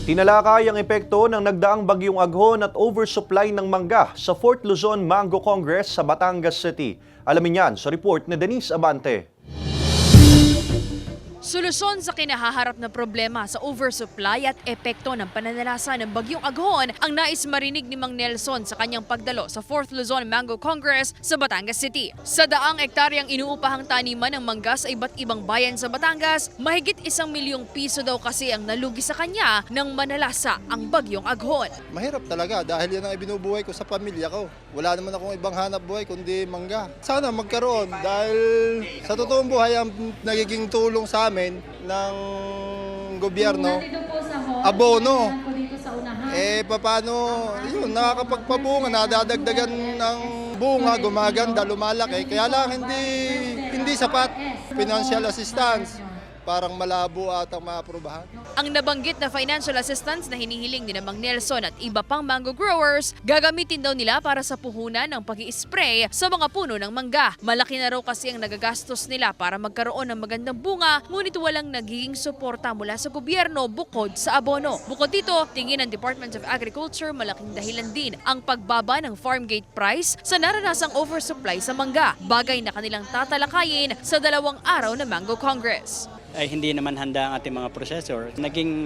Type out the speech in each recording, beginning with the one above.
Tinalakay ang epekto ng nagdaang bagyong Aghon at oversupply ng mangga sa Fort Luzon Mango Congress sa Batangas City. Alamin yan sa report ni Denise Abante. Solusyon sa kinahaharap na problema sa oversupply at epekto ng pananalasa ng bagyong Aghon ang nais marinig ni Mang Nelson sa kanyang pagdalo sa 4th Luzon Mango Congress sa Batangas City. Sa daang ektaryang inuupahang taniman ng mangga sa iba't ibang bayan sa Batangas, mahigit 1 milyong piso daw kasi ang nalugi sa kanya nang manalasa ang bagyong Aghon. Mahirap talaga dahil yan ang ibinubuhay ko sa pamilya ko. Wala naman akong ibang hanap buhay kundi mangga. Sana magkaroon dahil sa totoong buhay ang nagiging tulong sa amin ng gobyerno, abono. Paano, yun, nakakapagpabunga, nadadagdagan ng bunga, gumaganda, lumalaki. Kaya lang hindi sapat. Financial assistance, parang malabo at ang maaprubahan. Ang nabanggit na financial assistance na hinihiling ni Mang Nelson at iba pang mango growers, gagamitin daw nila para sa puhunan ng pag-i-spray sa mga puno ng mangga. Malaki na raw kasi ang nagagastos nila para magkaroon ng magandang bunga, ngunit walang nagiging suporta mula sa gobyerno bukod sa abono. Bukod dito, tingin ng Department of Agriculture malaking dahilan din ang pagbaba ng farm gate price sa naranasang oversupply sa mangga, bagay na kanilang tatalakayin sa 2 araw na Mango Congress. Ay hindi naman handa ang ating mga processor. Naging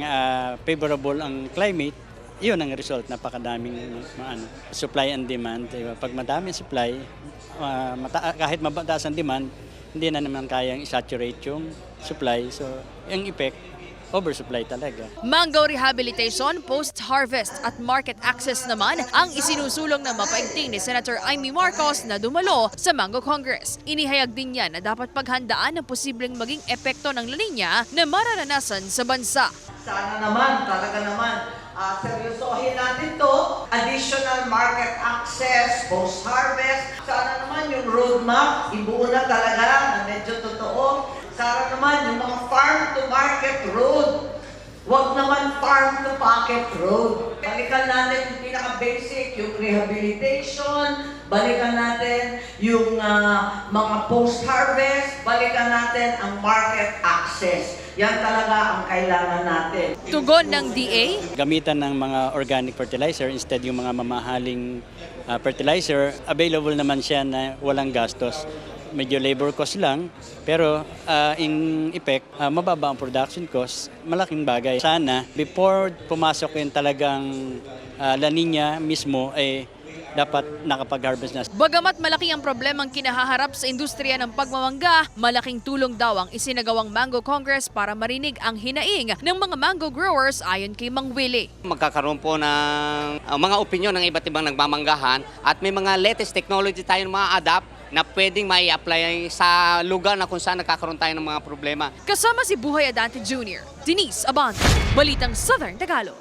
favorable ang climate, yun ang result, napakadaming supply and demand. Diba? Pag madaming supply, kahit mataas ang demand, hindi na naman kayang i-saturate yung supply. So, yung effect, oversupply talaga. Mango rehabilitation, post-harvest at market access naman ang isinusulong ng mapaigting ni Senator Amy Marcos na dumalo sa Mango Congress. Inihayag din niya na dapat paghandaan ang posibleng maging epekto ng La Nina na mararanasan sa bansa. Sana naman, talaga naman, seryosohin natin to. Additional market access, post-harvest. Sana naman yung roadmap, ibuo na talaga na medyo totoo. Sana naman yung mga farm-to-market road. Huwag naman farm-to-pocket road. Balikan natin yung pinaka-basic, yung rehabilitation. Balikan natin yung mga post-harvest. Balikan natin ang market access. Yan talaga ang kailangan natin. Tugon ng DA? Gamitan ng mga organic fertilizer instead yung mga mamahaling fertilizer. Available naman siya na walang gastos. Medyo labor cost lang, pero in effect, mababa ang production cost, malaking bagay. Sana, before pumasok yung talagang La Nina mismo, ay dapat nakapag-harvest na. Bagamat malaki ang problemang kinahaharap sa industriya ng pagmamangga, malaking tulong daw ang isinagawang Mango Congress para marinig ang hinaing ng mga mango growers ayon kay Mang Willie. Magkakaroon po ng mga opinyon ng iba't ibang nagmamanggahan at may mga latest technology tayong ma-adapt na pwedeng mai-apply sa lugar na kung saan nagkakaroon tayo ng mga problema. Kasama si Buhay Adante Jr., Denise Abante, Balitang Southern Tagalog.